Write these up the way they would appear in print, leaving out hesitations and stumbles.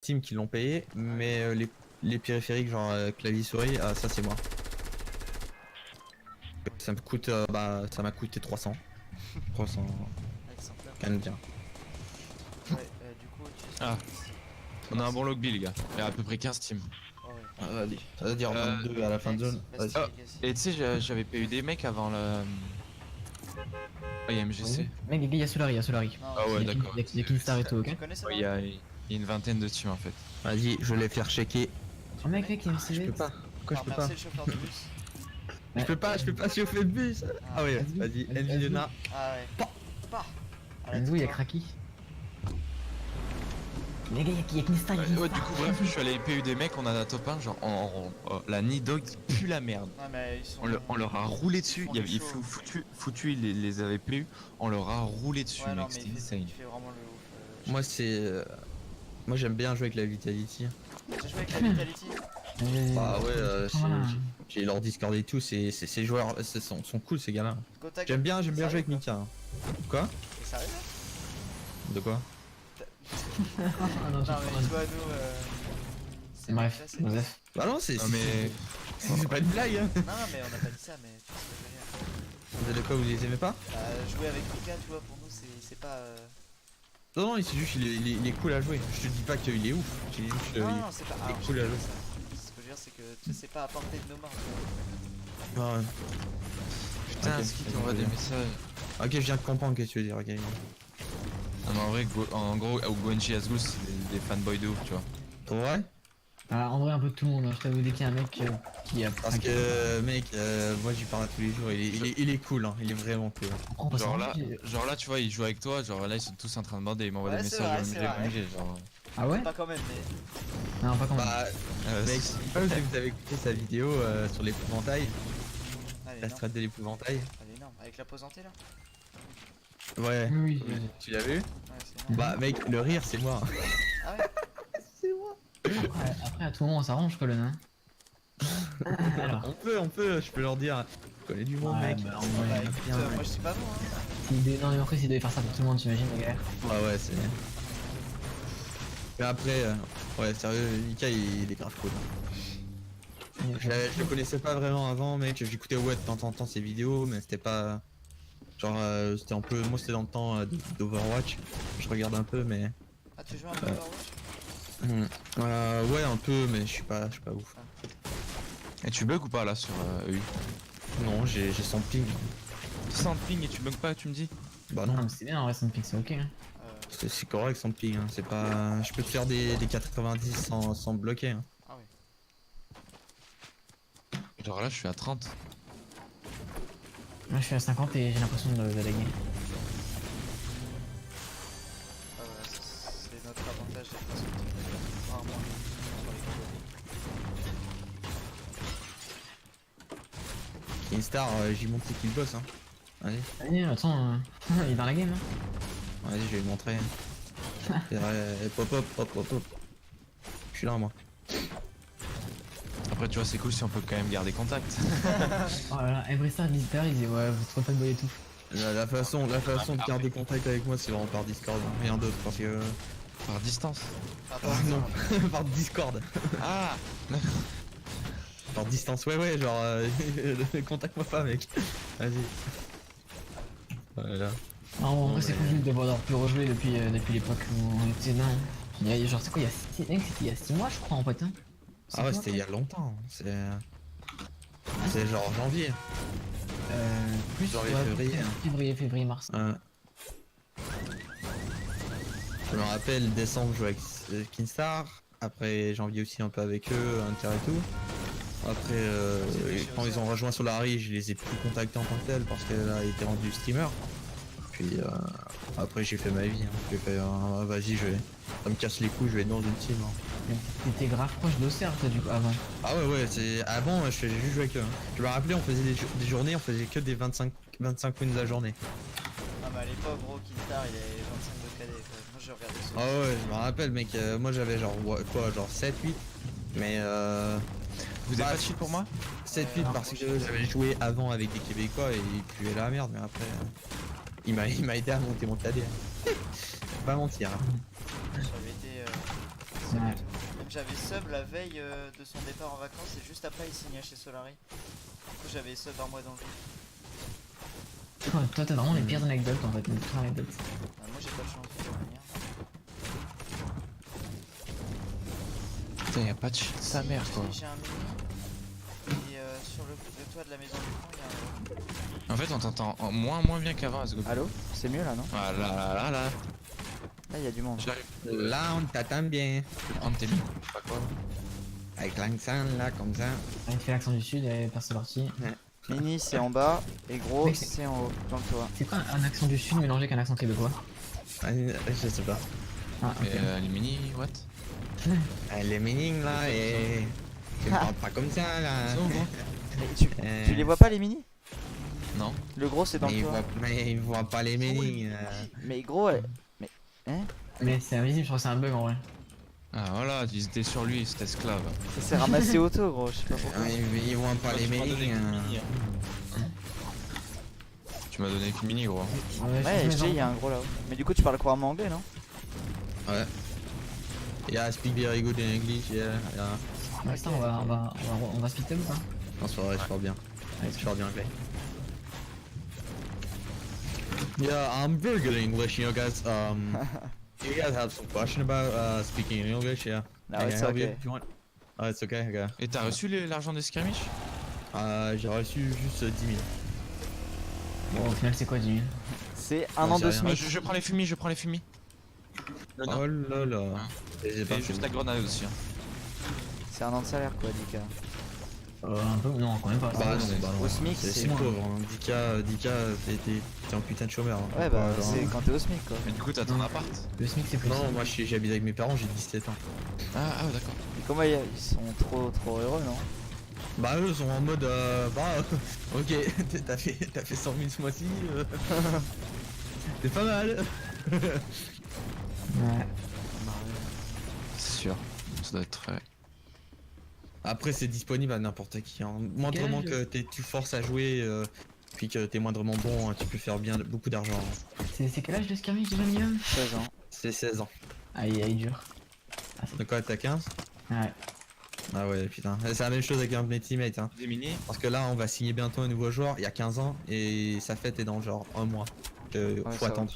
Steam qui l'ont payé, mais les périphériques genre clavier souris, ça c'est moi. Ça me coûte, ça m'a coûté 300. 300 canadiens. Ouais, du coup, tu Ah. On a un bon logby les gars, il y a à peu près 15 teams. Oh, ouais. Ah, vas-y, ça veut dire 22 à la fin de zone. Vas-y. Oh, et tu sais, j'avais pas eu des mecs avant le. Oh, il y a MGC. Mec, il y a Solari, il y a Solari. Non, Ah ouais, tu- d'accord. Il y a Kingstar et tout, ok? Tu connais ça? Ouais, il y a une vingtaine de teams en fait. Vas-y, je vais les faire checker. Oh mec, il y a une Je CV. peux pas. Pourquoi je peux pas? Remercier le chauffeur de bus. Je peux pas chauffer le bus. Ah ouais, vas-y, Nvidia. Ah ouais. Pas. Pas. À la Enzo, il y a victoire. Kraki. Les gars, il y a Kingstar, il y a Ouais, Kingstar. du coup, bref, je suis allé PU des mecs, on a un top 1, genre, la Nidog qui pue la merde. Ouais, mais ils sont. On leur a roulé dessus, font il y avait, du show. foutu, il les avait PU, on leur a roulé dessus, Ouais, non, mec, mais c'était il insane. fait vraiment le ouf. Moi c'est. Moi j'aime bien jouer avec la Vitality. T'as joué avec la Vitality? Bah ouais, Voilà. j'ai leur Discord et tout, ces joueurs sont cool ces gars-là. Gotak, J'aime bien c'est jouer avec sérieux, Mika. hein. Quoi? T'es sérieux là? De quoi? Ah non, Non, j'ai pas mais toi, nous. C'est Bref, c'est- Joseph. Bah non, c'est Non mais, c'est pas une blague hein. Non, mais on a pas dit ça, mais tu sais ce que je veux dire. Vous avez quoi, vous les aimez pas? Jouer avec Mika, tu vois, pour nous, c'est pas. Non, non, c'est juste il est cool à jouer. Je te dis pas qu'il est ouf. J'ai dit juste Non, non, c'est pas. il est Alors, cool je à dis jouer. ça. Ce que je veux dire, c'est que tu sais, c'est pas à portée de nos mains. Tu vois. Ouais. putain, Ok, ce qui t'envoie des messages. Ok, je viens de comprendre ce que tu veux dire, ok. Non mais en vrai, en gros, Gwenji Asgul, c'est des fanboys de ouf, tu vois. Pour vrai? Ah, en vrai, un peu de tout le monde. hein. Je t'avoue, dès qu'il y a un mec qui a. Parce que mec, moi j'y parle tous les jours, il est cool, hein. Il est vraiment cool. On passe Genre en là, vie. tu vois, ils jouent avec toi, genre là, ils sont tous en train de bander, ils m'envoient Ouais, des c'est messages vrai, c'est vrai. MG, genre. Ah ouais? Pas quand même, mais. Non, pas quand même. Bah, mec, je sais pas si vous avez écouté sa vidéo sur l'épouvantail, Elle est la énorme. strat de l'épouvantail. Elle est énorme. Avec la posantée là? Ouais, Oui, oui. tu l'as vu? Ouais, c'est énorme. Bah mec, le rire c'est moi. Ah ouais? Après, à tout moment, on s'arrange, quoi, le nain. Alors. On peut, je peux leur dire, je connais du monde Ouais, mec. bah, en Bah vrai, écoute, bien, moi ouais. je suis pas bon, hein. Non, mais après, s'il devait faire ça pour tout le monde, t'imagines, les gars. Ouais, c'est. Mais après, ouais, sérieux, Mika il est grave cool. Je le connaissais pas vraiment avant, mec. J'écoutais ouais de temps en temps ses vidéos, mais c'était pas. Genre, c'était un peu. Moi, c'était dans le temps d'Overwatch. Je regarde un peu, mais. Ah, tu joues un peu à Overwatch? Ouais, un peu, mais je suis pas ouf. Et tu bugs ou pas là sur EU? Non, j'ai son ping. Sans ping et tu bugs pas, tu me dis? Bah Non, non, mais c'est bien, en vrai, son pic, c'est ok. Hein. c'est correct son ping. Hein. C'est pas. Je peux te faire des 90 sans bloquer. Hein. Ah ouais. Genre là, je suis à 30. Moi, je suis à 50 et j'ai l'impression de laguer. Ah ouais, c'est notre avantage d'être pas sur rarement sur les combos. Kingstar, j'y montre c'est qu'il bosse. Hein. Allez, Allez, attends, il est dans la game, hein. vas-y, je vais lui montrer. Pop. Je suis là, moi. Après, tu vois, c'est cool si on peut quand même garder contact. Oh là là, Everystar visiteur, il dit ouais, vous trop fanboy et tout. La façon de garder contact avec moi, c'est vraiment par Discord. Hein. Rien d'autre, parce que. Par distance. Ah, Ah non, par Discord. Ah Par distance, ouais, genre. Contacte-moi pas, mec. Vas-y. Voilà. Non, en vrai, Ouais. c'est cool d'avoir pu rejouer depuis l'époque où on était dedans. Il y a genre, c'est quoi, il y a 6 mois, je crois, en fait. Hein. Ah ouais, c'était il y a longtemps. C'est genre janvier. Plus Janvier, ouais, février. février, mars. Je me rappelle, décembre, je jouais avec Kinstar. Après, janvier aussi un peu avec eux, Inter et tout. Après, quand ils ont rejoint Solari, je les ai plus contactés en tant que tel parce que là, ils étaient rendus streamer. Puis après, j'ai fait ma vie. Hein. J'ai fait, vas-y, ça me casse les couilles, je vais être dans une team. Hein. T'étais grave proche d'Auxerre, toi, du coup, avant. Ah ouais, c'est avant, je faisais juste jouer avec eux. Hein. Je me rappelais, on faisait des journées, on faisait que des 25 wins la journée. Ah, mais à l'époque, gros, Kinstar il est 25 de KD. Quoi. Moi j'ai regardé ça. Ah ouais, je me rappelle, mec, moi j'avais genre quoi, genre 7-8. Mais Vous êtes pas chill pour moi? 7-8 parce que j'avais joué avant avec des Québécois et il puait la merde, mais après il m'a aidé à monter mon KD. Pas mentir. Hein. J'avais été sub. Ouais. Même j'avais sub la veille de son départ en vacances et juste après il signait chez Solari. Du coup j'avais sub un mois dans le vide. Toi, t'as vraiment les pires anecdotes en fait, les pires anecdotes. Moi j'ai pas de chance de toute manière. Putain, y'a pas de shit de sa mère quoi. J'ai un mini. Et sur le toit de la maison du fond, il y a un. En fait, on t'entend moins bien qu'avant, let's go. Allô? C'est mieux là, non? Ah là là là là. Là, il y a du monde. J'arrive. Là, on t'attend bien. Je vais prendre tes mines. Je sais pas quoi. Avec l'accent, là, comme ça. Il fait l'accent du sud et perce parti. Mini, c'est en bas. Et gros, Mec, c'est en haut, dans le toit. C'est quoi un accent du sud mélangé avec un accent québécois? Je sais pas. Ah, ok. Et les mini, what? Les meanings, là, et... Tu parles pas comme ça, là. Mais tu les vois pas les mini? Non. Le gros, c'est dans le toit. Mais il voit pas les meanings. Mais gros, mais. Hein? Mais c'est invisible, je crois que c'est un bug en vrai. Ah voilà, ils étaient sur lui, cet esclave. Ça s'est ramassé auto, gros, je sais pas pourquoi. Ils voient pas les meanings. Tu m'as donné que mini, gros. Ouais, FG, il y a un gros là-haut. Mais du coup, tu parles couramment anglais, non? Ouais. Yeah, I speak very good in English, yeah. Attends, on va speed up ou pas? Non, c'est vrai, je parle bien. Je parle bien anglais. Yeah, I'm very good in English, you know, guys. You guys have some question about speaking in English, yeah? No, I can it's help you okay. if you want. Oh, it's okay, okay. Et t'as reçu l'argent des skirmish? J'ai reçu juste 10 000. Bon, au final, c'est quoi 10 000? C'est un Ouais, an c'est de rien. SMIC. Je prends les fumis, je prends les fumis. Oh là là. Et j'ai pas Et fait. juste la grenade aussi. Hein. C'est un an de salaire, quoi, 10K. Un peu, non, quand même pas. Bah non, bah non. Au SMIC, C'est c'est. pauvre, hein. 10K, t'es en putain de chômeur. Hein. Ouais, bah, Genre, c'est quand t'es au SMIC, quoi. Mais du coup, t'as ton appart? Le SMIC, c'est plus. Non, moi j'habite avec mes parents, j'ai 17 ans. Ah ouais, d'accord. Et comment ils sont trop heureux, non? Bah eux sont en mode ok, t'as fait 100 000 ce mois-ci, c'est pas mal. Ouais. C'est sûr. Ça doit être vrai. Après c'est disponible à n'importe qui, hein. Moindrement que tu forces à jouer, puis que t'es moindrement bon, hein, tu peux faire beaucoup d'argent. Hein. C'est quel âge de skirmish déjà minimum? 16 ans. C'est 16 ans. Aïe, dur. De quoi t'as 15? Ouais. Ah ouais putain, c'est la même chose avec un de mes teammates, hein. Des mini? Parce que là on va signer bientôt un nouveau joueur, il y a 15 ans, et sa fête est dans genre un mois. Ouais, Faut ça attendre.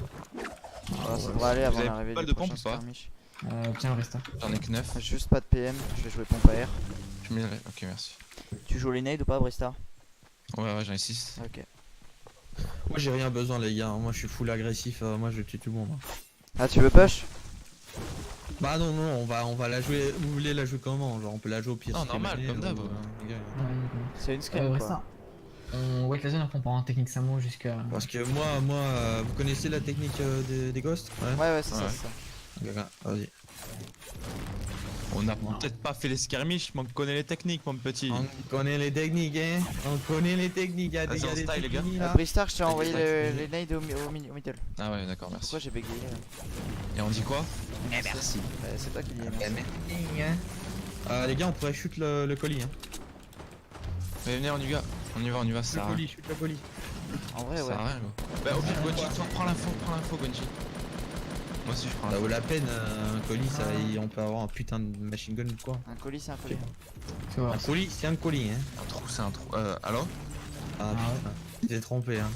Ça devrait aller avant Vous avez l'arrivée pas du de pompe prochain ou pas? skirmish. Tiens, resta. J'en ai que 9. Juste pas de PM, je vais jouer pompe à air. Je mets... Ok, merci. Tu joues les nades ou pas, Brista? Ouais, j'en ai 6. Ok. Moi j'ai rien besoin les gars, moi je suis full agressif, moi je tue tout le monde. Hein. Ah, tu veux push? Bah non, on va la jouer, vous voulez la jouer comment? Genre on peut la jouer au pire. Non, si normal, t'es comme mané, d'hab. ou, les gars. C'est une scrim, Resta. quoi. On wait la zone, après on prend en technique Samo jusqu'à. Parce que moi, vous connaissez la technique des ghosts? Ouais, c'est ça, Ouais. c'est ça. Ok, vas-y. On n'a peut-être pas fait les skirmish, mais on connaît les techniques, mon petit. On connaît les techniques, hein? On connaît les techniques, y'a des Vas-y, on gars des style, les gars. techniques, là. Bristar, je t'ai envoyé t'inquiète. les nades au middle. Ah ouais, d'accord, merci. Pourquoi j'ai bégayé là? Et on dit quoi? Merci. C'est toi qui dis. Ok, merci. merci, hein. Les gars, on pourrait shoot le colis, hein. Mais venez, on y va. On y va, ça sert à rien. shoot le colis. En vrai, Ça ouais. sert à rien, gros. Bah, au pire, Gonji, prends l'info, Gonji. Moi aussi, je prends Ça l'info. vaut la peine, un colis, on peut avoir un putain de machine gun ou quoi. Un colis, c'est un colis. Tu vois. Un colis, c'est un colis, hein. Un trou, c'est un trou. Allô? Ah putain, t'es trompé, hein.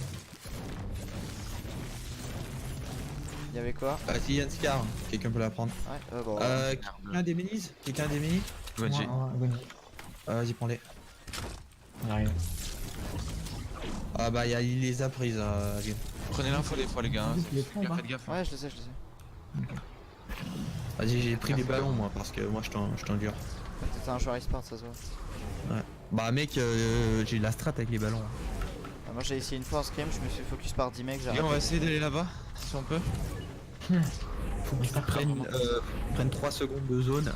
Y'avait quoi? Ah si, y'a une scar, quelqu'un peut la prendre. Ouais, bon. Quelqu'un a des minis? Quelqu'un a des minis? Gonji. Gonji. Vas-y, prends-les. On arrive. Ah bah il les a prises, Game. Prenez l'info des fois, les gars. Hein. Tu les prends ou pas? Faites gaffe. Ouais, je le sais, je le sais. Vas-y, j'ai pris des ballons moi, parce que moi je t'endure. T'es un joueur e-sport, ça se voit. Bah mec, j'ai la strat avec les ballons. Moi j'ai essayé une fois en scrim, je me suis focus par 10 mecs, j'ai Les gars, on va arrêté. essayer d'aller là-bas, si on peut. Faut que tu prennes 3 secondes de zone,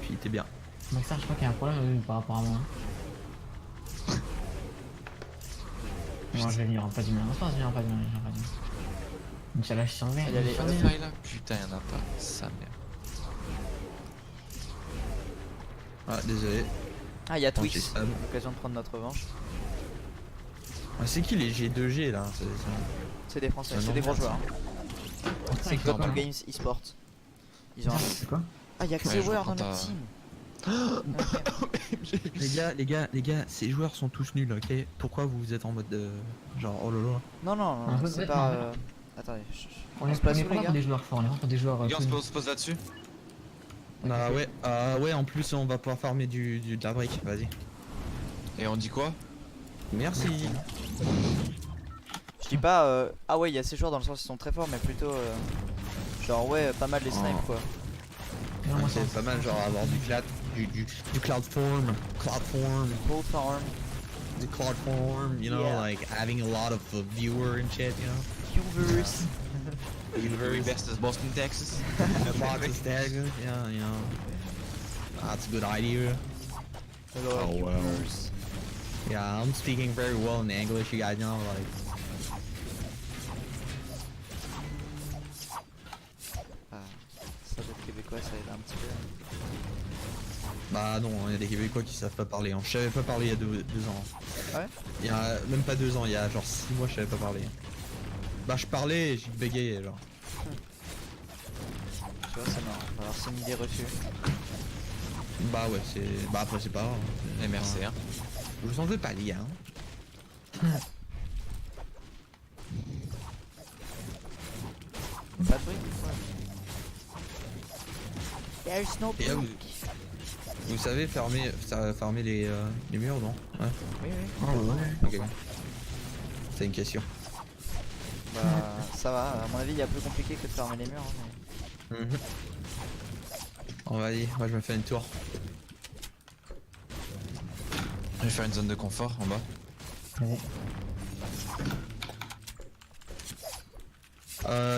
puis t'es bien. Maxar, je crois qu'il y a un problème par rapport à moi. Moi je vais venir, pas du mal. Non, je viens pas du mal. Inch'Allah, je surveille. Il y a les- Pas de faille là? Putain, y'en a pas. Sa mère. Ah désolé. Ah, il y a Attends, j'ai Twix, ça. l'occasion de prendre notre revanche. Ah, c'est qui les G2G là? C'est des français, Ah c'est non, des gros merde. joueurs. C'est Top quoi? Games e-sport. Ils ont un. C'est quoi? Ah, y'a que Ouais, ces je joueurs dans reprends notre ta- team. Les gars, ces joueurs sont tous nuls, ok? Pourquoi vous êtes en mode genre oh lolo? Non, non, Un peu c'est bête, pas. mais Attendez, On se place est où, pas les là gars? pour des joueurs forts, on est là pour des joueurs. Les gars, connus. on se pose là-dessus. Ouais, en plus on va pouvoir farmer de la brique, vas-y. Et on dit quoi? Merci. Je dis pas. Ah, ouais, y'a ces joueurs dans le sens ils sont très forts, mais plutôt. Genre, ouais, pas mal les snipes Oh. quoi. Non, moi, C'est pas mal genre avoir du cloud form, Full farm, du cloud form, you know, Yeah. like having a lot of viewer and shit, you know. viewers. Very best is Boston, Texas. Lots of staggers, yeah, you know. That's a good idea. Hello, Oh, wow. viewers. Yeah, I'm speaking very well in English, you guys know, like. Ah, ça doit être québécois, ça aide un petit peu. Bah non, il y a des Québécois qui savent pas parler. Hein. Je savais pas parler il y a deux ans. Ouais. Il y a même pas 2 ans, il y a genre 6 mois je savais pas parler. Bah je parlais et j'ai bégayé genre. Tu vois, c'est marrant. On va avoir ces idées reçues. Bah ouais, c'est. Bah après c'est pas grave. Hein. MRC, hein. Je vous en veux pas les gars. Hein. Pas de bruit? Ouais. There's no Et là, brick. vous savez farmer les murs non? Ouais. Oui, oui. Oh, ouais. Ok bon. C'est une question. Bah, ça va. À mon avis, il y a plus compliqué que de fermer les murs. Hein, Mhm. On va y, moi je me fais une tour. Je vais faire une zone de confort en bas.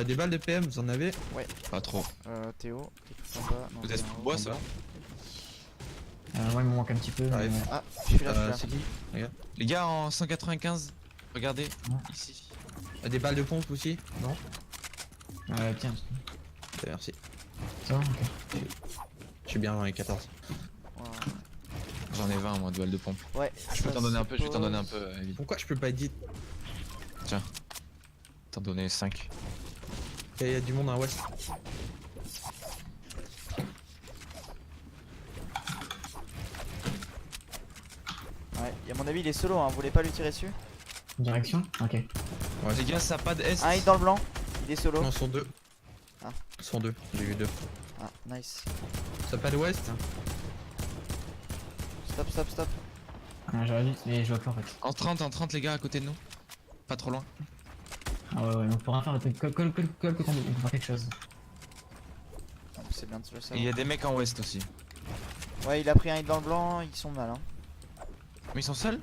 Des balles de PM, vous en avez? Pas trop. Théo, t'es tout en bas. Non, Vous t'es êtes en full haut. bois, ça va? Ouais, il me manque un petit peu. Ouais. Mais... Ah, je suis là, je suis là. C'est qui? Les gars, en 195, regardez. Ouais. Ici. Des balles de pompe aussi? Non? Tiens, Merci. ça va, ok. Je suis bien dans les 14. Voilà. J'en ai 20 moi de balles de pompe. Ouais, Je peux ça t'en donner un se peu, je vais t'en donner un pose. peu, Ellie. Pourquoi je peux pas dire? T'en donner 5. Il y a du monde à ouest. Ouais, et à mon avis, il est solo, hein. Vous voulez pas lui tirer dessus? Direction. Ok. Ouais, Les gars, ça a pas de S. Ah, il est dans le blanc. Il est solo. non, sont 2. Ah. Ils sont 2, j'ai vu 2. Ah, nice. Ça pas d'ouest? Stop, stop, stop. J'aurais dit, mais je vois plus en fait. En 30 les gars à côté de nous. Pas trop loin. Ah ouais, on pourra faire colle, on peut faire quelque chose. C'est bien de le Et il savoir. y a des mecs en ouest aussi. Ouais, il a pris un hit dans le blanc. Ils sont mal, hein. Mais ils sont seuls?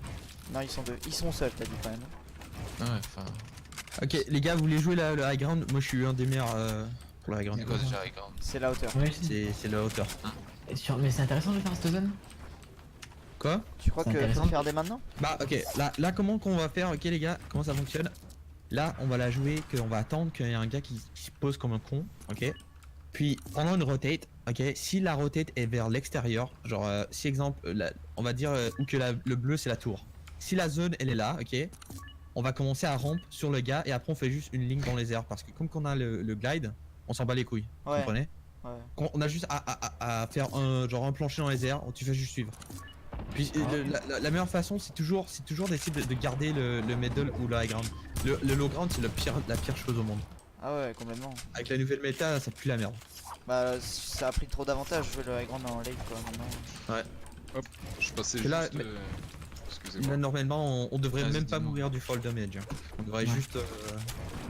Non, ils sont deux. Ils sont seuls, t'as dit quand même. Ouais, enfin. Ok, les gars, vous voulez jouer le high ground? Moi je suis un des meilleurs pour le high ground. C'est quoi déjà, les gars? C'est la hauteur. Ouais, C'est la hauteur. mais c'est intéressant de faire cette zone. Quoi? Tu crois C'est que faut intéressant. le faire dès maintenant? Bah ok, là comment qu'on va faire, ok les gars, comment ça fonctionne? Là on va la jouer, qu'on va attendre qu'il y ait un gars qui se pose comme un con, ok? Puis pendant une rotate, ok, si la rotate est vers l'extérieur, genre si exemple, on va dire où que le bleu c'est la tour. Si la zone elle est là, ok, on va commencer à rampe sur le gars et après on fait juste une ligne dans les airs parce que comme qu'on a le glide, on s'en bat les couilles, vous Ouais. comprenez? Ouais. On a juste à faire genre un plancher dans les airs, tu fais juste suivre. Puis la meilleure façon c'est toujours d'essayer de garder le middle ou le high ground. Le low ground c'est la pire chose au monde. Ah ouais, complètement. Avec la nouvelle méta ça pue la merde. Bah, ça a pris trop d'avantages jouer le high ground en late quoi maintenant. Je passais Que juste. là, mais- Excusez-moi. Là normalement on devrait Vas-y, même pas dis-moi. mourir du fall damage. Hein. On devrait Ouais. juste...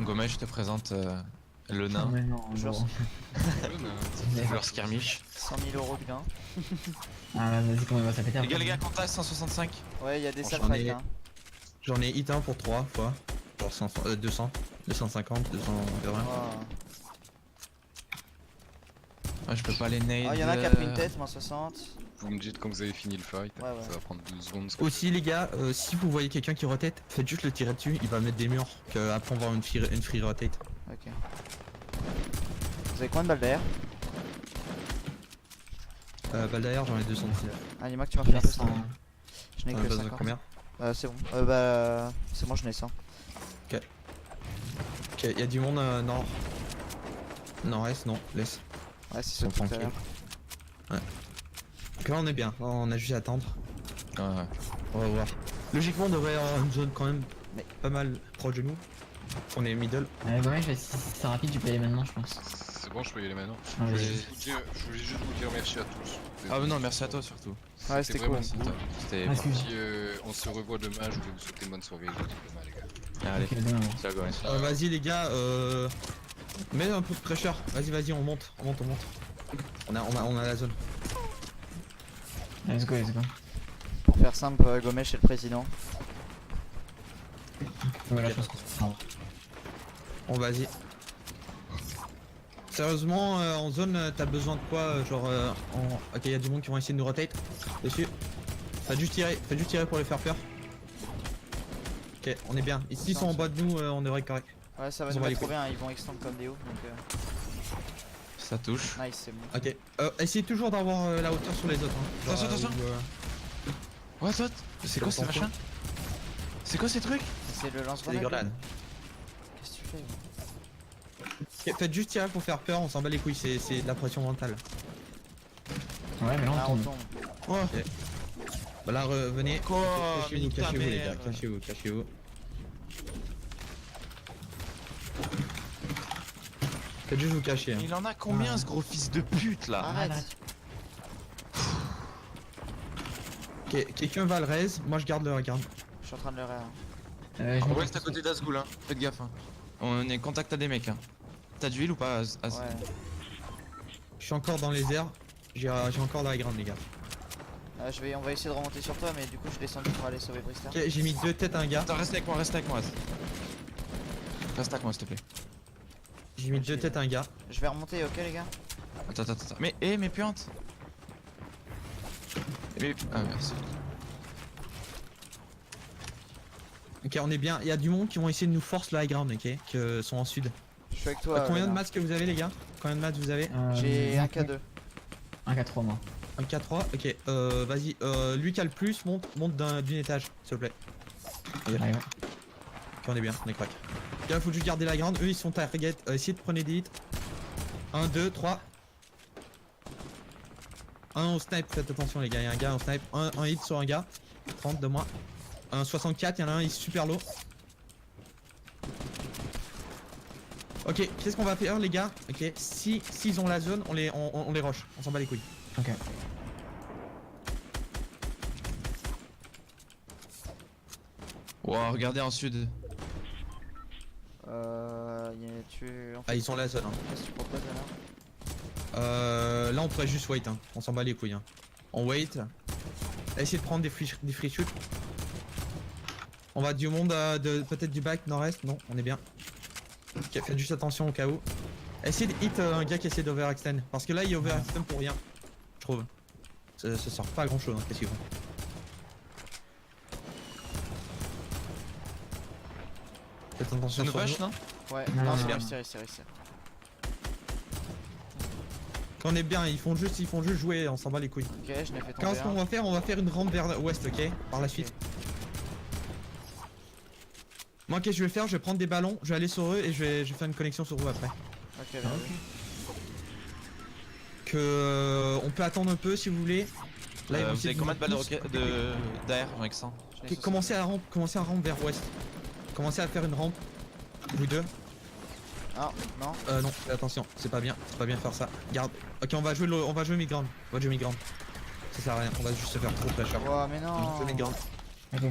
Gomez, je te présente le nain. mais non, Genre- non. Leur skirmish. 100 000 € de gain. Ah vas-y, comment il va s'appêter Les gars, contact 165. Ouais, il y a des Franchement, sales fights mais- hein. J'en ai hit un pour 3 fois. Genre 200, 250, 280. Oh. Ouais, je peux pas les nades. Ah, il y en a qui a pris une tête, moins 60. Vous me dites quand vous avez fini le fight. Ouais, ouais. Ça va prendre 2 secondes. Aussi les gars, si vous voyez quelqu'un qui rotate, faites juste le tirer dessus, il va mettre des murs, qu'après on va avoir une free rotate. Ok. Vous avez combien de balles derrière? Bah d'ailleurs j'en ai 219. Ah, dis-moi que tu m'as fait un peu ça. 100. Je n'ai On a que besoin de 50. combien? C'est bon. Bah, c'est bon, j'en ai 100. Ok, y'a du monde nord. Nord-est, non, laisse. Ouais, c'est ça Ils sont tout à l'heure. Donc là on est bien, on a juste à attendre. Ouais, ouais. On va voir. Logiquement on devrait avoir une zone quand même pas mal proche de nous. On est middle. Ouais, si c'est rapide, tu peux y aller maintenant, je pense. C'est bon, je peux y aller maintenant. Ah, Je vas-y. voulais juste vous dire merci à tous. Ah mais non, merci à toi surtout. Ouais, c'était vraiment cool. cool. C'était... Ah, excuse. Si on se revoit demain, je voulais vous souhaiter une bonne soirée. Je vous dis demain, les gars. Allez, Ok, demain, bon. ciao Gomez. Vas-y les gars, mets un peu de pressure. Vas-y, on monte. On a la zone. Let's go. Pour faire simple, Gomes est le président. Voilà, je pense qu'on se prend. On vas-y. Sérieusement, en zone, t'as besoin de quoi genre Ok, y a du monde qui vont essayer de nous rotate dessus. Faites juste tirer pour les faire peur. Ok, on est bien. Ici, ils sont en bas de nous, on devrait être correct. Ouais, ça va Ils nous ont mettre les trop bien, ils vont extendre comme des hauts. Donc Ça touche. nice, c'est bon. Ok, essayez toujours d'avoir la hauteur sur les autres. Hein. Genre, Attention. What c'est quoi ces Attention. machins? C'est quoi ces trucs? C'est le C'est des lance-grenade. grenades. Qu'est-ce que tu fais gros? Ok, faites juste tirer pour faire peur, on s'en bat les couilles, c'est de la pression mentale. Ouais, mais là, Ah, on on tombe. tombe. Bah là, revenez. Quoi? Cachez-vous, Nique ta cachez-vous les gars, mère. cachez-vous. Faites juste vous cacher. Hein. Il en a combien ce gros fils de pute là? Arrête. Ok, quelqu'un va le raise, moi je garde le regard. Je suis en train de le rire. Je On me reste à côté d'Azgoul hein, faites gaffe hein. On est contact à des mecs hein. T'as de l'huile ou pas Az Ouais. Je suis encore dans les airs, j'ai encore la grande les gars. On va essayer de remonter sur toi, mais du coup je descends pour aller sauver Brister. Ok, j'ai mis 2 têtes à un gars. Attends, reste avec moi Az. Reste avec moi s'il te plaît. J'ai mis 2 têtes à un gars. Je vais remonter, ok les gars? Attends. Mais puante. Ah merci. Ok, on est bien. Il y a du monde qui vont essayer de nous force le high ground, ok, qui sont en sud. Je suis avec toi. Combien de Léna. maths que vous avez les gars? Combien de maths vous avez? J'ai un K2. Un K3 moi. Un K3, ok, vas-y, lui qui a le plus, monte d'une étage, s'il te plaît. Ouais, ouais. Ok, on est bien, on est crack. Là, faut juste garder la grande, eux ils sont target, essayez de prendre des hits. 1, 2, 3. Un au snipe, faites attention les gars, il y a un gars au snipe, un hit sur un gars, 30 de moi. Un 64, il y en a un, il est super low. Ok, qu'est-ce qu'on va faire les gars? Ok, s'ils ont la zone, on les rush, on s'en bat les couilles. Ok. Wow, regardez en sud. En fait, Ah, ils sont la zone. Hein. qu'est-ce que tu proposes alors? Là, on pourrait juste wait, hein. On s'en bat les couilles. Hein. On wait. Essayez de prendre des free shoot. On va du monde peut-être du back nord-est. Non, on est bien. Ok, faites juste attention au cas où. Essayez de hit un gars qui essaie d'overextend. Parce que là, il overextend pour rien. Je trouve. Ça sort pas à grand chose. Hein. Qu'est-ce qu'ils font? Faites Ça attention nous sur push nous. non? Ouais, Non, non, non, c'est non. bien, c'est réussi. Quand on est bien, ils font juste jouer. On s'en bat les couilles. Ok, je l'ai fait Quand tomber ce qu'on un. va faire, on va faire une rampe vers ouest, ok? Par la suite. Moi, qu'est-ce que je vais faire? Je vais prendre des ballons, je vais aller sur eux et je vais faire une connexion sur vous après. Ok, bien vu. On peut attendre un peu si vous voulez. Là, ils vont Vous essayer avez de combien de balles de nous- roquette d'air? J'en ai que 100. Je l'ai Ok, commencez à rampe vers ouest. Commencez à faire une rampe. Vous deux. Ah, non. Non, fais attention, c'est pas bien de faire ça. Garde. Ok, on va jouer mid-ground. On va jouer mid-ground. Ça sert à rien, on va juste se faire trop pressure. Oh, mais On non. joue mid-ground. Ok.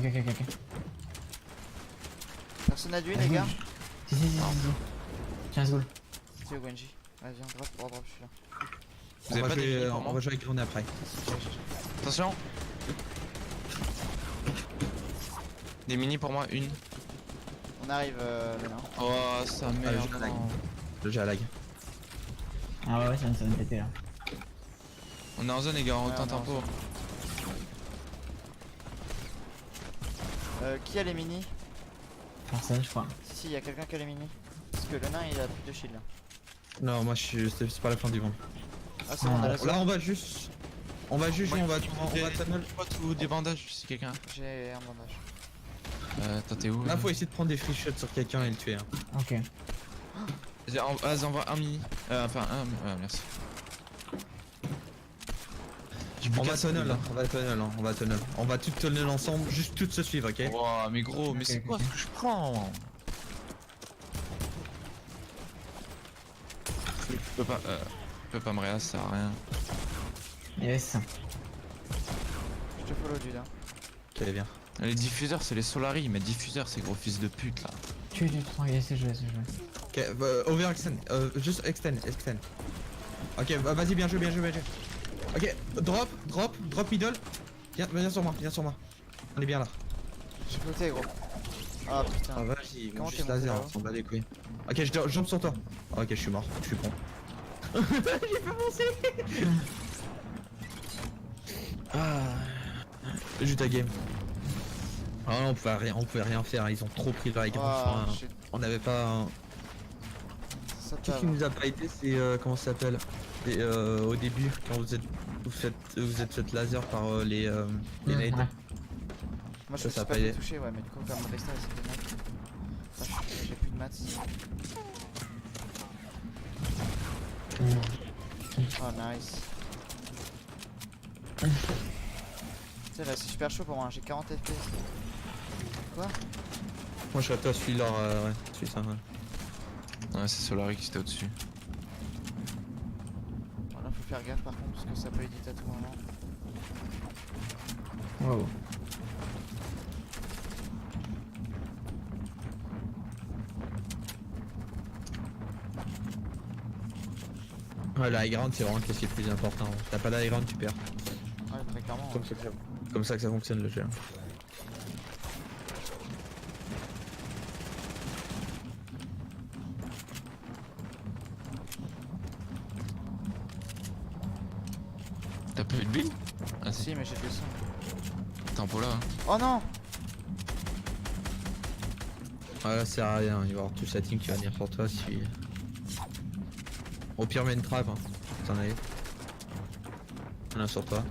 Personne n'a d'huile, les gars? Si. Tiens, let's go. C'est où, Genji? Vas-y, viens, drop, je suis là. Vous avez pas des mini pour On moi? va jouer avec René après. Attention. Des mini pour moi, une. On arrive, Léna. Oh sa merde. je lag. non. Là, j'ai la lag. Ah ouais, ça va me péter là. On est en zone les gars, on Ouais, tente on est un en peu. zone. Qui a les mini? Personne, je crois. Si, il y a quelqu'un qui a les mini. Parce que le nain il a plus de shield là. Non, moi, c'est pas la fin du monde. Ah, c'est bon, on a la zone. Là, on va juste jouer, on va tunnel. Pas tout des bandages si quelqu'un. J'ai un bandage. Toi t'es où? Là, faut essayer de prendre des free shots sur quelqu'un et le tuer. Hein. Ok. Vas-y, envoie un mini. Enfin, un. Ouais, merci. On va tunnel, on va tunnel, on va tunnel. On va tout tunnel ensemble, juste tout se suivre, ok? Wow, mais gros, mais Ok, c'est ok, quoi ok. ce que je prends? Je peux pas me réas, ça sert à rien. Yes. Je te follow du là. Ok, viens. Les diffuseurs, c'est les Solari, mais diffuseurs, c'est gros fils de pute là. Tu prends, yes, je vais. Ok, over extend, juste extend. Ok, vas-y, bien joué. Ok, drop middle. Viens sur moi. On est bien là. Je suis flotté gros. Ah putain. Ah vas-y, ils vont Comment juste t'es monté laser, là-haut on s'en bat les couilles. Ok, je jump sur toi. Ok, je suis mort, je suis con. J'ai pas pensé. Juste ta game. Ah non, on pouvait rien faire, ils ont trop pris leur écran. Ah, Enfin, shit. on n'avait pas. Ça Tout ce qui nous a pas été, c'est comment ça s'appelle? Au début, quand vous êtes fait laser par les nades. Ouais. Moi je Ça, me ça a suis pas pas fait aidé. toucher, ouais, mais du coup, comme mon destin c'est des maths. Enfin, j'ai plus de maths. Oh, nice. Tu sais, là, c'est super chaud pour moi, j'ai 40 FPS. Quoi? Moi je suis à toi, suis leur. Ouais, suis ça. Ouais. Ouais, c'est Solari qui était au-dessus. Voilà, faut faire gaffe par contre, parce que ça peut edit à tout moment. Wow. Ouais, le high ground c'est vraiment ce qui est le plus important. T'as pas de high ground, tu perds. Ouais, très clairement. Comme ça que ça fonctionne le jeu. T'as plus de build? Ah si, Si, mais j'ai 200. tempo là. Hein. Oh non! Ah là, ça sert à rien, il va y avoir tout setting qui va venir pour toi si. Au pire, mets une trap, hein. T'en as eu. On a sur toi.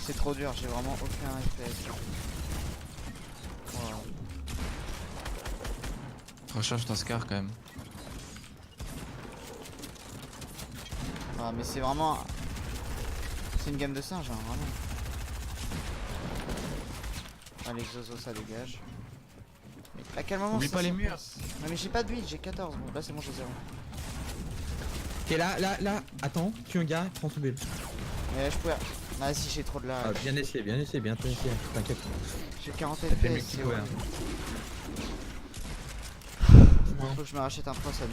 C'est trop dur, j'ai vraiment aucun FPS. Wow. Recharge ton scar quand même. Ah, mais c'est vraiment. C'est une game de singe, hein, vraiment. Allez, Zozo, ça dégage. Mais à quel moment Oublie ça pas les se murs. passe? Non, mais j'ai pas de build, j'ai 14. Bon, là, c'est bon, j'ai 0. Ok, là, attends, tue un gars, prends son build. Mais je pouvais. Ah, si, j'ai trop de lag. Ah, bien essayé, t'inquiète. J'ai 40 fait le FPS. mec c'est qui doit. horrible. Faut que je me rachète un pro, ça me.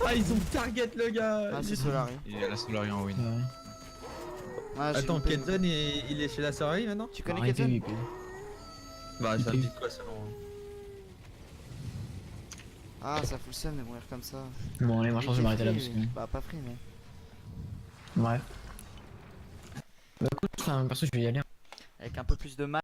Ah, ils ont target le gars. Ah, c'est Solari. Il y a la Solari en win. Ah, j'ai Attends, loupé. Kenzan il est chez la Solari maintenant? Tu connais Arrêtez, Kenzan? UP. Bah, ça Ok. me dit quoi selon. Ah, ça fout le seum de mourir comme ça. Bon, allez, moi je pense que je vais m'arrêter là Free, parce que. Bah, pas free, mais. Ouais. Bah écoute, perso, je vais y aller. Avec un peu plus de mal.